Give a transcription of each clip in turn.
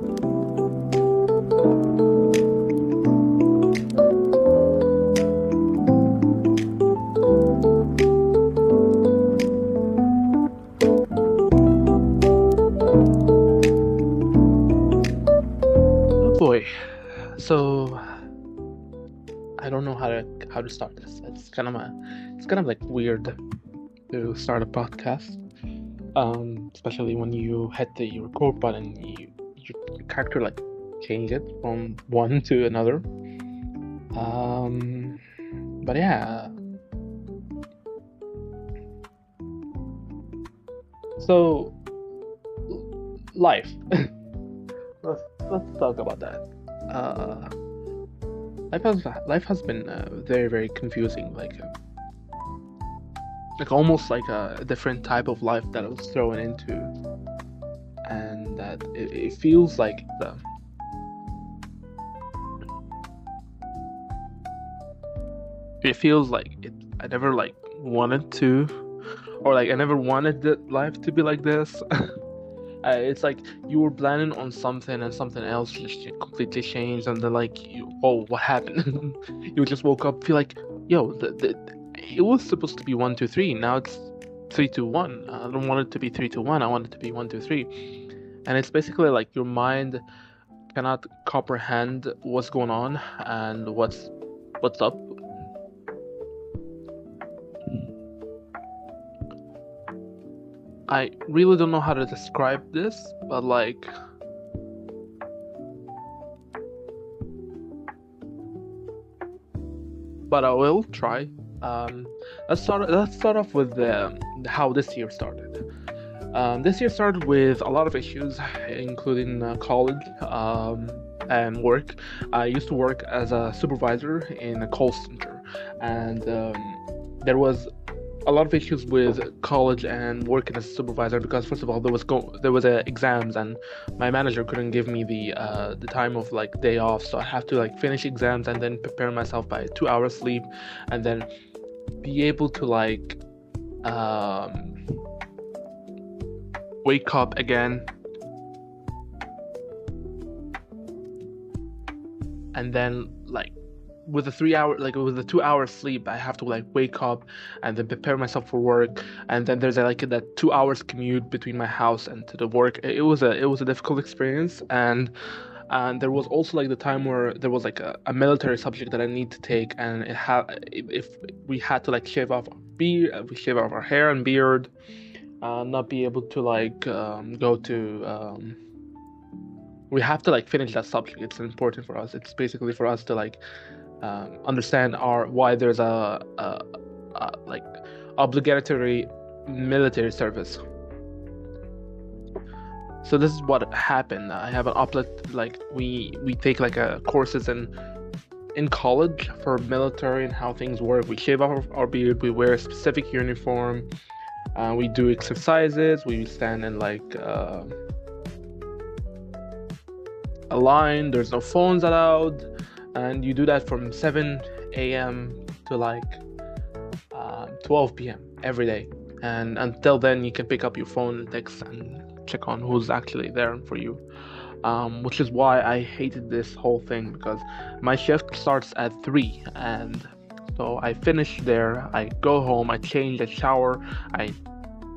Oh boy. So I don't know how to start this. It's kind of like weird to start a podcast. Especially when you hit the record button, your character like change it from one to another. Um, but yeah. So life. Let's talk about that. Uh, life has been very very confusing. Like almost like a different type of life that I was thrown into, and that it feels like I never like wanted to, or like I never wanted the life to be like this. It's like you were planning on something and something else just completely changed, and then like oh, what happened? You just woke up, feel like, yo, it was supposed to be 1, 2, 3. Now it's 3, 2, 1. I don't want it to be 3, 2, 1. I want it to be 1, 2, 3. And it's basically like your mind cannot comprehend what's going on and what's up. I really don't know how to describe this, but I will try. Um, let's start off with how this year started. This year started with a lot of issues, including college and work. I used to work as a supervisor in a call center, and there was a lot of issues with college and working as a supervisor because first of all there was exams, and my manager couldn't give me the time of like day off, so I have to like finish exams and then prepare myself by 2 hours sleep, and then be able to like um, wake up again, and then like with the 2 hour sleep I have to like wake up and then prepare myself for work, and then there's like that 2 hours commute between my house and to the work. It was a difficult experience, and there was also like the time where there was like a military subject that I need to take, and if we had to like shave off our hair and beard, not be able to like go to we have to like finish that subject. It's important for us. It's basically for us to like understand our why there's a like obligatory military service. So this is what happened. I have an uplet like we take like courses in college for military and how things work. We shave off our beard, we wear a specific uniform, we do exercises, we stand in like a line, there's no phones allowed, and you do that from 7 a.m. to like 12 p.m. every day, and until then you can pick up your phone and text and check on who's actually there for you, which is why I hated this whole thing, because my shift starts at 3, and so I finish there, I go home, I change, I shower.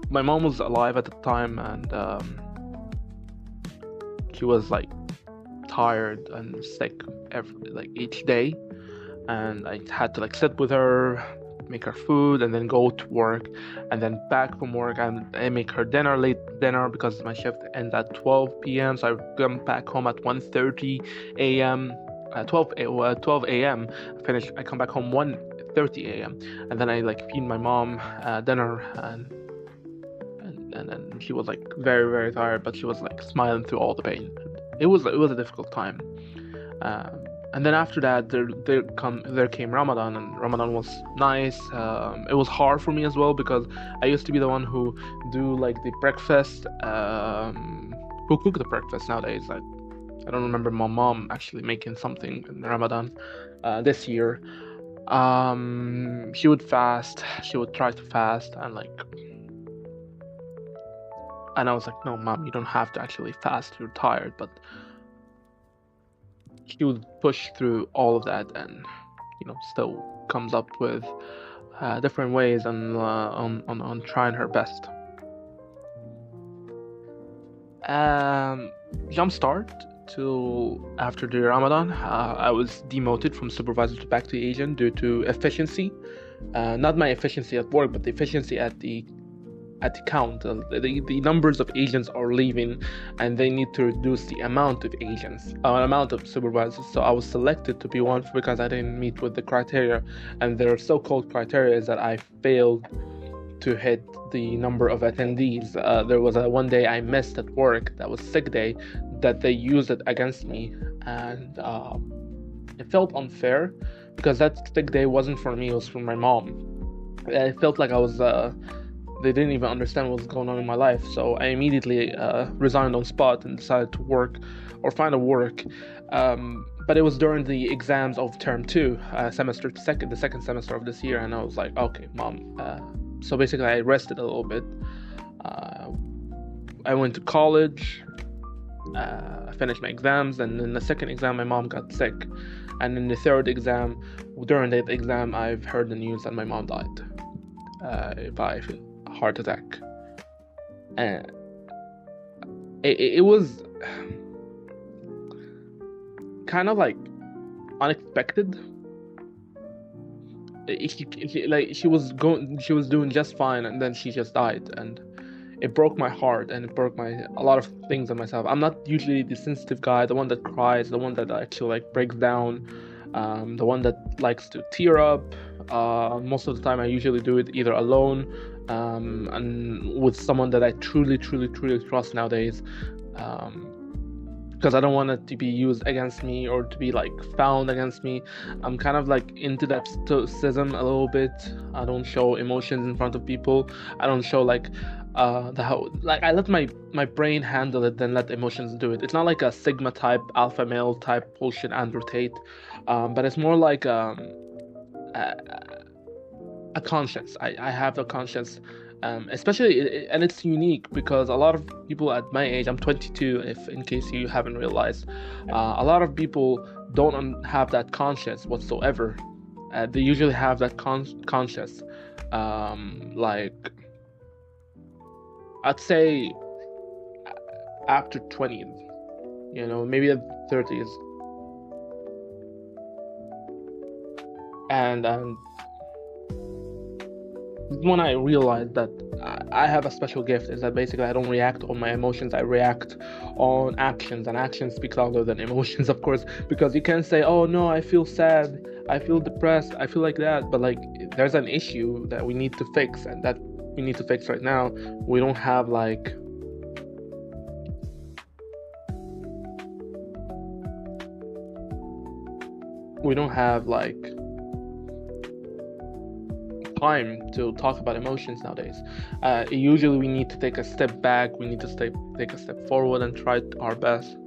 My mom was alive at the time, and she was like tired and sick each day, and I had to like sit with her, make her food, and then go to work, and then back from work and I make her late dinner because my shift ends at 12 p.m. So I come back home at 1:30 a.m. 12 a.m. I come back home 1:30 a.m. and then I like feed my mom dinner, and then she was like very very tired, but she was like smiling through all the pain. It was a difficult time, and then after that there came Ramadan, and Ramadan was nice. It was hard for me as well because I used to be the one who do like the breakfast, who cook the breakfast nowadays. I don't remember my mom actually making something in Ramadan this year. She would fast. She would try to fast, and I was like, no, mom, you don't have to actually fast. You're tired, but she would push through all of that, and still comes up with different ways and on trying her best. Jump start to after the Ramadan, I was demoted from supervisor to back to agent due to efficiency. Not my efficiency at work, but the efficiency at the count. The numbers of agents are leaving, and they need to reduce the amount of agents, amount of supervisors. So I was selected to be one because I didn't meet with the criteria, and their so-called criteria is that I failed to hit the number of attendees. There was one day I missed at work, that was sick day, that they used it against me, and it felt unfair because that sick day wasn't for me, it was for my mom. It felt like I was they didn't even understand what was going on in my life. So I immediately resigned on spot and decided to work or find a work. But it was during the exams of term 2, the second semester of this year, and I was like, okay, mom. So basically I rested a little bit. I went to college, I finished my exams, and in the second exam my mom got sick. And in the third exam, during that exam, I've heard the news that my mom died by a heart attack. And it was kind of like unexpected. She was doing just fine, and then she just died, and it broke my heart, and it broke a lot of things in myself. I'm not usually the sensitive guy, the one that cries, the one that actually breaks down, the one that likes to tear up. Most of the time I usually do it either alone and with someone that I truly trust nowadays, because I don't want it to be used against me or to be found against me. I'm kind of into that stoicism a little bit. I don't show emotions in front of people. I don't show I let my brain handle it, then let emotions do it. It's not like a Sigma type, alpha male type bullshit Andrew Tate, but it's more like a conscience. I have a conscience. Especially, and it's unique because a lot of people at my age, I'm 22, in case you haven't realized, a lot of people don't have that conscience whatsoever. They usually have that conscience, I'd say after 20s, maybe at 30s, and when I realized that I have a special gift is that basically I don't react on my emotions, I react on actions, and actions speak louder than emotions, of course, because you can't say, oh no, I feel sad, I feel depressed, I feel like that, but there's an issue that we need to fix, and that we need to fix right now. We don't have time to talk about emotions nowadays. Usually we need to take a step back, we need to take a step forward and try our best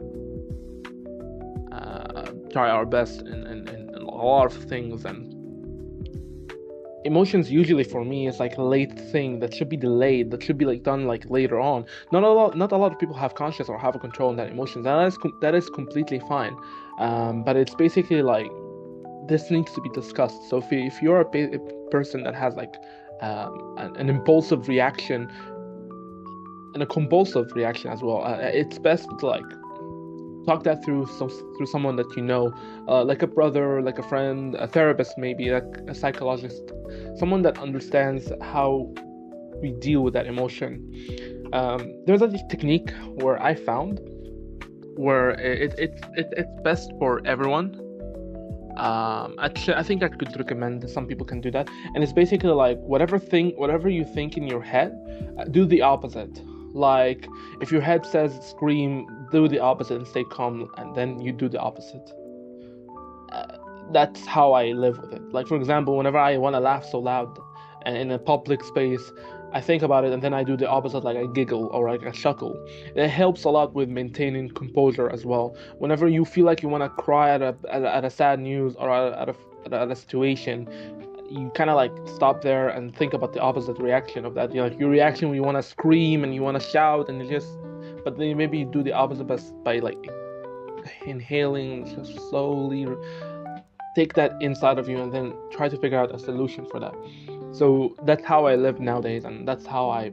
in a lot of things. And emotions usually for me is a late thing that should be delayed, that should be done later on. Not a lot of people have conscious or have a control on that emotions, and that is completely fine. But it's basically this needs to be discussed. So if you're a person that has an impulsive reaction and a compulsive reaction as well, it's best to talk that through someone that like a brother, like a friend, a therapist, maybe a psychologist, someone that understands how we deal with that emotion. There's a technique where I found where it's best for everyone. Actually, I think I could recommend that some people can do that, and it's basically whatever you think in your head, do the opposite. If your head says scream, do the opposite and stay calm, and then you do the opposite. That's how I live with it. For example, whenever I want to laugh so loud and in a public space, I think about it and then I do the opposite, I giggle or I chuckle. It helps a lot with maintaining composure as well. Whenever you feel like you want to cry at a sad news or at a situation, you kind of stop there and think about the opposite reaction of that. Your reaction when you want to scream and you want to shout and but then maybe you do the opposite by inhaling, just slowly take that inside of you and then try to figure out a solution for that. So that's how I live nowadays, and that's how I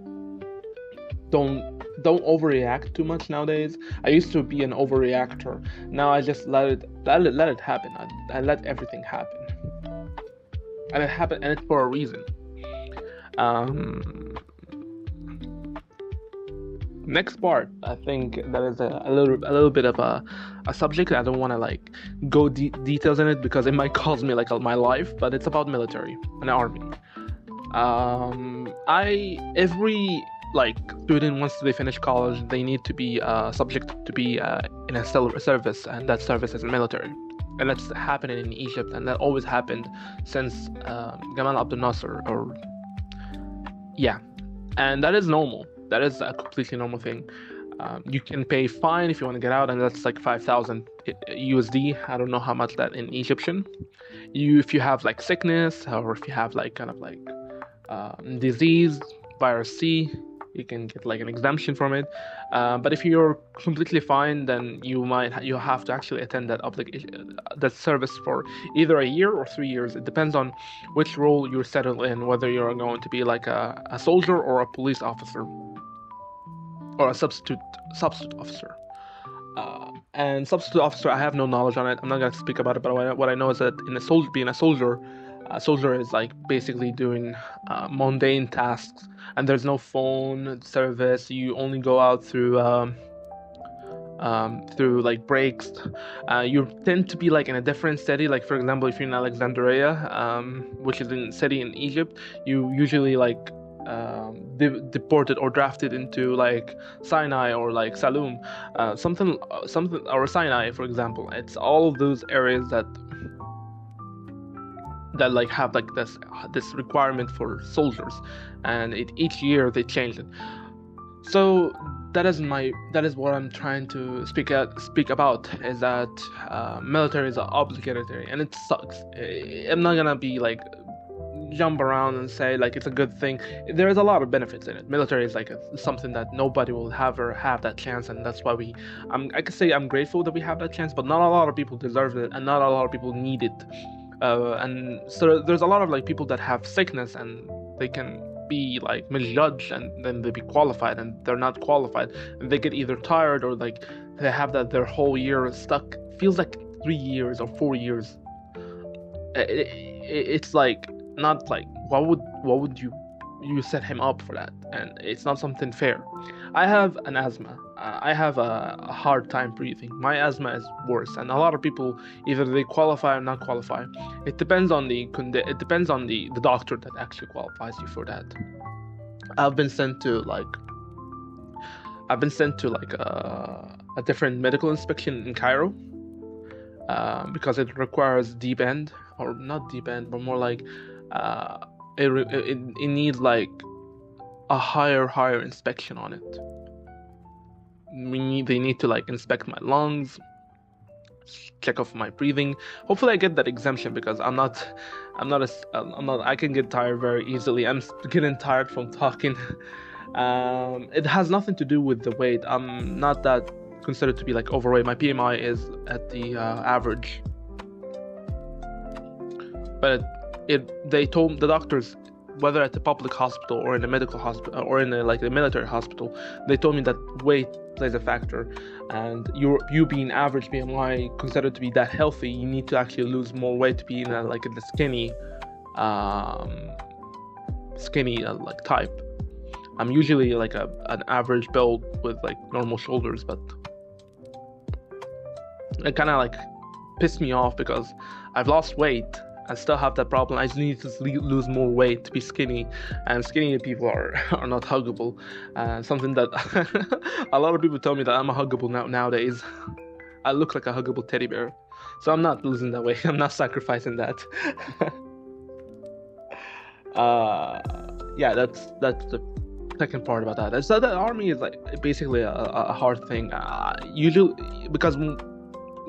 don't overreact too much nowadays. I used to be an overreactor. Now I just let it happen. I let everything happen, and it happened, and it's for a reason. Next part, I think that is a little bit of a subject. I don't want to like go details in it because it might cost me like my life, but it's about military and army. Every like student, once they finish college, they need to be subject to be in a service, and that service is military, and that's happening in Egypt, and that always happened since Gamal Abdel Nasser, or yeah, and that is normal. That is a completely normal thing. You can pay fine if you want to get out, and that's like 5,000 USD. I don't know how much that in Egyptian. If you have like sickness, or if you have like kind of like disease, virus C, you can get like an exemption from it. But if you're completely fine, then you have to actually attend that service for either a year or 3 years. It depends on which role you're settled in, whether you're going to be like a soldier or a police officer or a substitute officer. And substitute officer, I have no knowledge on it. I'm not going to speak about it, but what I know is that being a soldier is like basically doing mundane tasks, and there's no phone service. You only go out through like breaks. You tend to be like in a different city. Like for example, if you're in Alexandria, which is a city in Egypt, you usually like deported or drafted into like Sinai or like Saloum, something or Sinai, for example. It's all of those areas that like have like this requirement for soldiers, and each year they change it. So that is what I'm trying to speak about, is that military is obligatory, and it sucks. I'm not gonna be like jump around and say like it's a good thing. There is a lot of benefits in it. Military is like something that nobody will ever have that chance, and that's why I could say I'm grateful that we have that chance, but not a lot of people deserve it, and not a lot of people need it. And so there's a lot of like people that have sickness, and they can be like misjudged, and then they be qualified, and they're not qualified, and they get either tired, or like they have their whole year stuck. Feels like 3 years or 4 years. It's like not like what would you set him up for that? And it's not something fair. I have an asthma. I have a hard time breathing. My asthma is worse, and a lot of people either they qualify or not qualify. It depends on the doctor that actually qualifies you for that. I've been sent to like a different medical inspection in Cairo, because it requires deep end, or not deep end, but more like it needs like a higher inspection on it. They need to like inspect my lungs, check off my breathing. Hopefully I get that exemption, because I can get tired very easily. I'm getting tired from talking. It has nothing to do with the weight. I'm not that considered to be like overweight. My BMI is at the average, but they told the doctors, whether at the public hospital or in a medical hospital or in a military hospital, they told me that weight plays a factor, and you being average BMI considered to be that healthy, you need to actually lose more weight to be in the skinny type. I'm usually like an average build with like normal shoulders, but it kind of like pissed me off because I've lost weight. I still have that problem. I just need to lose more weight to be skinny, and skinny people are not huggable. Something that a lot of people tell me that I'm a huggable nowadays. I look like a huggable teddy bear, so I'm not losing that weight. I'm not sacrificing that. Yeah, that's the second part about that. So the army is like basically a hard thing. Usually because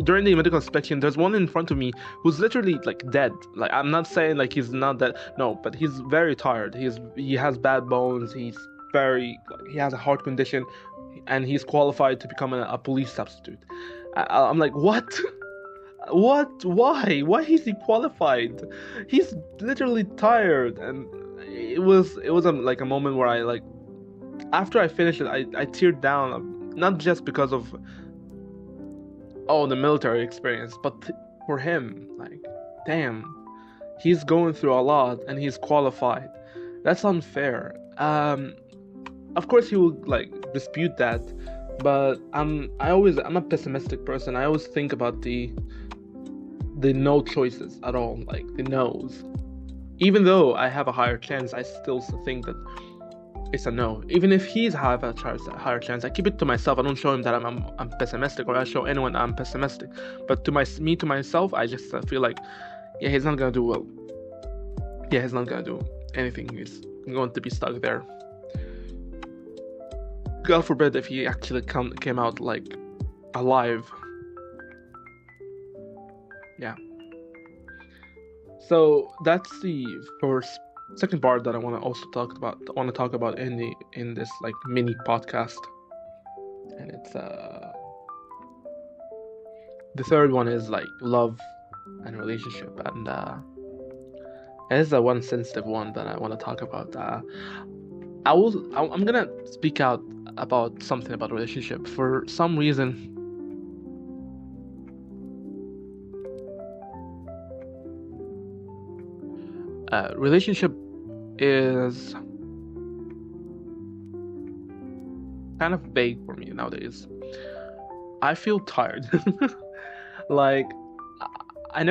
during the medical inspection, there's one in front of me who's literally like dead. Like, I'm not saying like he's not dead, no, but he's very tired. He has bad bones. He has a heart condition, and he's qualified to become a police substitute. I'm like, what? What? Why is he qualified? He's literally tired. And it was like a moment where I like, after I finished it, I teared down, not just because of the military experience, but for him, like, damn, he's going through a lot and he's qualified. That's unfair. Of course he will like dispute that, but I'm a pessimistic person. I always think about the no choices at all, like the no's. Even though I have a higher chance, I still think that it's a no. Even if he's have a higher chance, I keep it to myself. I don't show him that I'm pessimistic, or I show anyone I'm pessimistic. But to myself, I just feel like, yeah, he's not gonna do well. Yeah, he's not gonna do anything. He's going to be stuck there. God forbid if he actually came out like alive. Yeah. So that's the second part that I want to also talk about. I want to talk about in this like mini podcast, and it's the third one is like love and relationship, and this is the one sensitive one that I want to talk about. I'm gonna speak out about something about relationship. For some reason, relationship is kind of vague for me nowadays. I feel tired. Like, I'm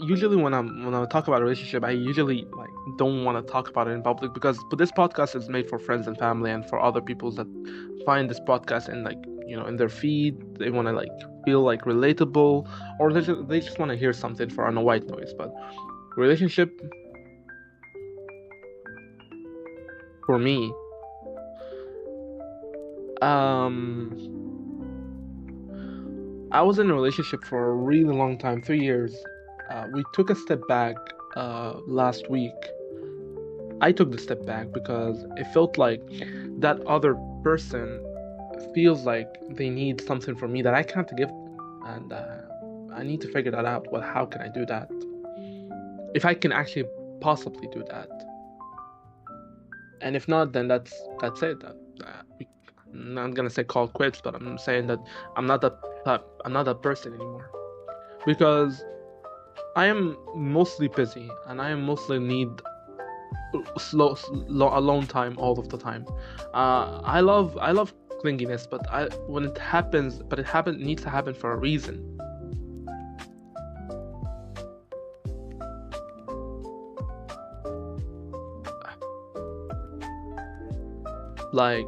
usually when I talk about a relationship, I usually like don't want to talk about it in public, because this podcast is made for friends and family and for other people that find this podcast and like, you know, in their feed, they want to like feel like relatable, or they just want to hear something on a white noise. But relationship for me, I was in a relationship for a really long time, 3 years. We took a step back last week. I took the step back because it felt like that other person feels like they need something from me that I can't give them, and I need to figure that out. Well, how can I do that? If I can actually possibly do that, and if not, then that's it. I'm not gonna say call quits, but I'm saying that I'm not that person anymore, because I am mostly busy and I am mostly need slow alone time all of the time. I love clinginess, but it needs to happen for a reason. Like,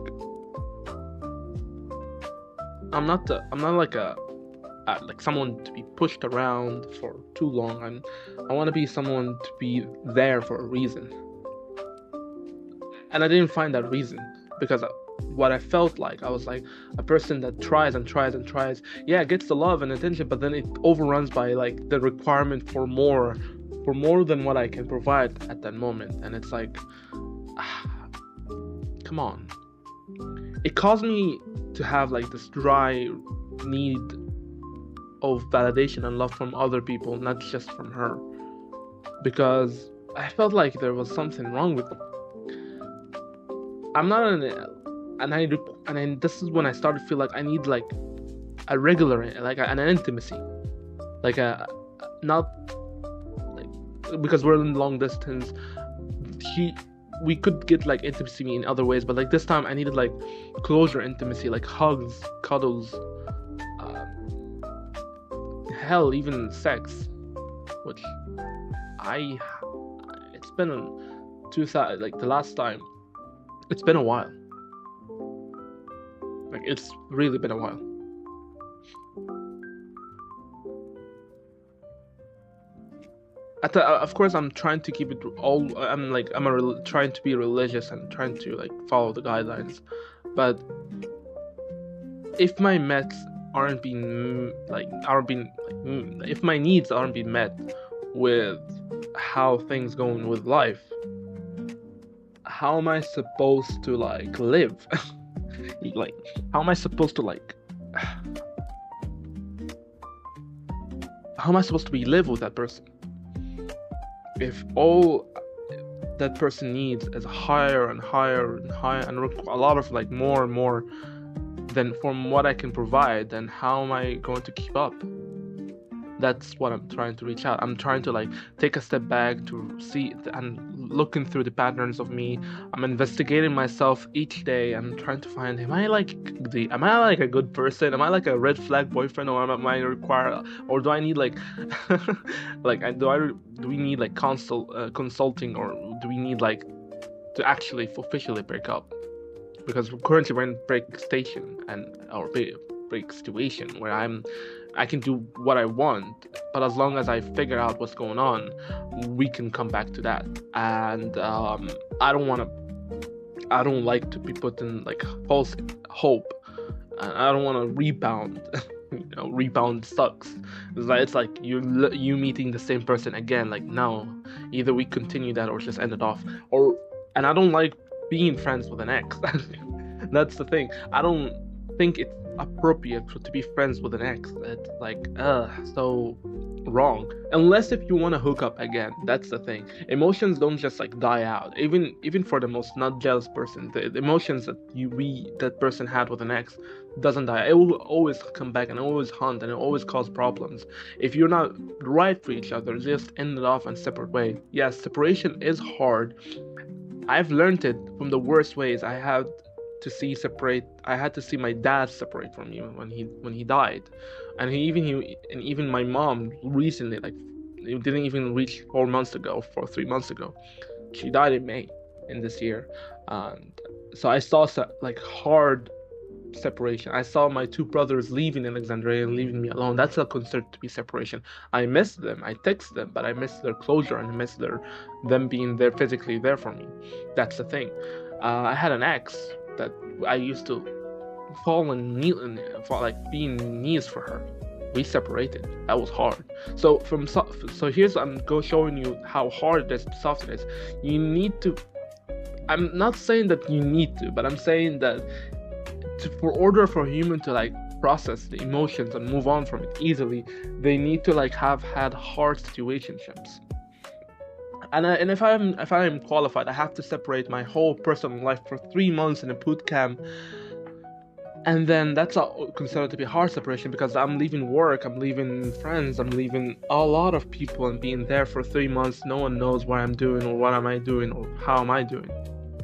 I'm not like like someone to be pushed around for too long, and I want to be someone to be there for a reason. And I didn't find that reason, because what I felt like, I was like a person that tries and tries and tries. Yeah, gets the love and attention, but then it overruns by like the requirement for more than what I can provide at that moment. And it's like, come on. It caused me to have like this dry need of validation and love from other people, not just from her, because I felt like there was something wrong with them. I'm not and this is when I started to feel like I need like a regular, like an intimacy, like not like, because we're in long distance. We could get like intimacy in other ways, but like this time I needed like closure intimacy, like hugs, cuddles, hell, even sex, which it's been like the last time. It's been a while. Like, it's really been a while. Of course, I'm trying to keep it all. Trying to be religious and trying to like follow the guidelines. But if my meds if my needs aren't being met with how things going with life, how am I supposed to like live? Like, how am I supposed to like how am I supposed to be live with that person if all that person needs is higher and higher and higher, and a lot of like more and more than from what I can provide? Then how am I going to keep up? That's what I'm trying to reach out. I'm trying to like take a step back to see and looking through the patterns of me. I'm investigating myself each day. I'm trying to find, am I like a good person? Am I like a red flag boyfriend, or am I require, or do I need like do we need like consulting, or do we need like to actually officially break up? Because currently we're in break station or break situation where I can do what I want, but as long as I figure out what's going on, we can come back to that. And I don't like to be put in like false hope. I don't want to rebound. Rebound sucks. It's like you meeting the same person again. Like, no, either we continue that or just end it off. And I don't like being friends with an ex. That's the thing. I don't think it's appropriate to be friends with an ex. It's like so wrong, unless if you want to hook up again. That's the thing. Emotions don't just like die out, even for the most not jealous person. The emotions that that person had with an ex doesn't die. It will always come back and always haunt, and it always cause problems. If you're not right for each other, just end it off in separate way. Yes, separation is hard. I've learned it from the worst ways. I had to see my dad separate from me when he died, and even my mom recently, like it didn't even reach 3 months ago, she died in May in this year, and so I saw like hard separation. I saw my 2 brothers leaving Alexandria and leaving me alone. That's considered to be separation. I miss them, I text them, but I miss their closure, and I miss them being there physically there for me. That's the thing. I had an ex that I used to fall and kneel like being knees for her. We separated. That was hard. So here's I'm showing you how hard this soft it is. You need to. I'm not saying that you need to, but I'm saying that for order for a human to like process the emotions and move on from it easily, they need to like have had hard situationships. And if I'm qualified, I have to separate my whole personal life for 3 months in a boot camp, and then that's considered to be a hard separation, because I'm leaving work, I'm leaving friends, I'm leaving a lot of people, and being there for 3 months. No one knows what I'm doing, or what am I doing, or how am I doing.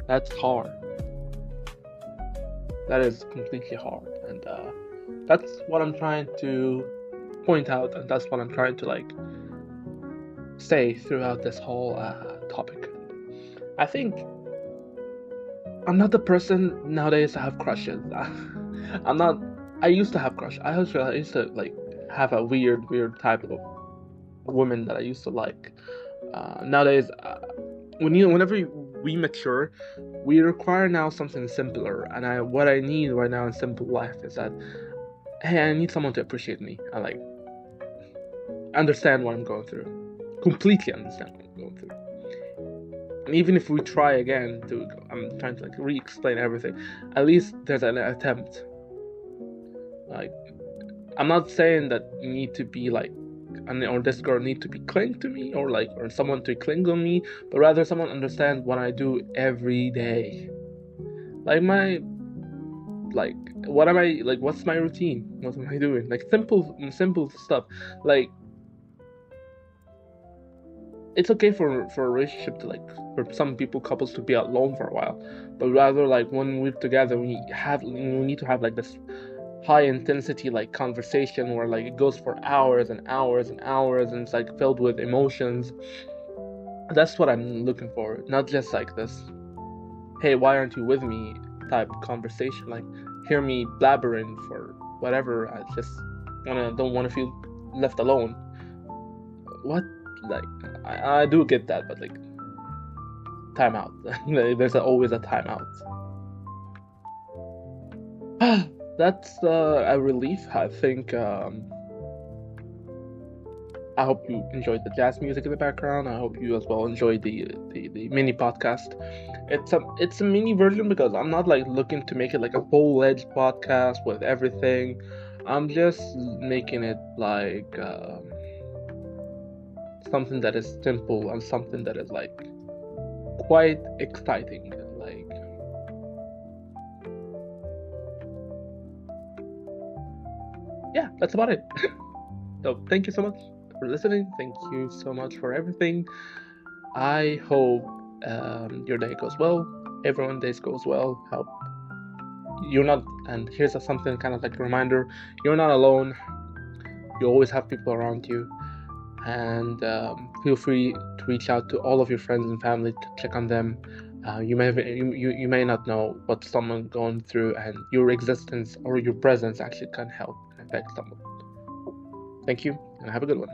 That's hard. That is completely hard, and that's what I'm trying to point out, and that's what I'm trying to like say throughout this whole topic. I think I'm not the person nowadays to have crushes. I'm not. I used to have crushes. I used to like have a weird type of woman that I used to like. Nowadays, whenever we mature, we require now something simpler. And what I need right now in simple life is that, hey, I need someone to appreciate me. I like understand what I'm going through. Completely understand what I'm going through. And even if we try again I'm trying to like re-explain everything, at least there's an attempt. Like, I'm not saying that you need to be like, or this girl need to be cling to me, or someone to cling on me, but rather someone understand what I do every day. Like what am I like? What's my routine? What am I doing? Like simple stuff. Like, it's okay for a relationship to like, for some couples to be alone for a while, but rather like when we're together, we need to have like this high intensity like conversation where like it goes for hours and hours and hours, and it's like filled with emotions. That's what I'm looking for, not just like this, hey, why aren't you with me type conversation. Like, hear me blabbering for whatever. I just don't want to feel left alone. What? Like, I do get that, but like, time out. There's always a time out. That's a relief. I think I hope you enjoyed the jazz music in the background. I hope you as well enjoyed the mini podcast. It's a mini version because I'm not like looking to make it like a full-fledged podcast with everything. I'm just making it like something that is simple and something that is like quite exciting. Like, yeah, that's about it. So thank you so much for listening. Thank you so much for everything. I hope your day goes well. Everyone's day goes well. Help you're not, and here's something kind of like a reminder: you're not alone. You always have people around you, and feel free to reach out to all of your friends and family to check on them. You may not know what someone's going through, and your existence or your presence actually can help and affect someone. Thank you, and have a good one.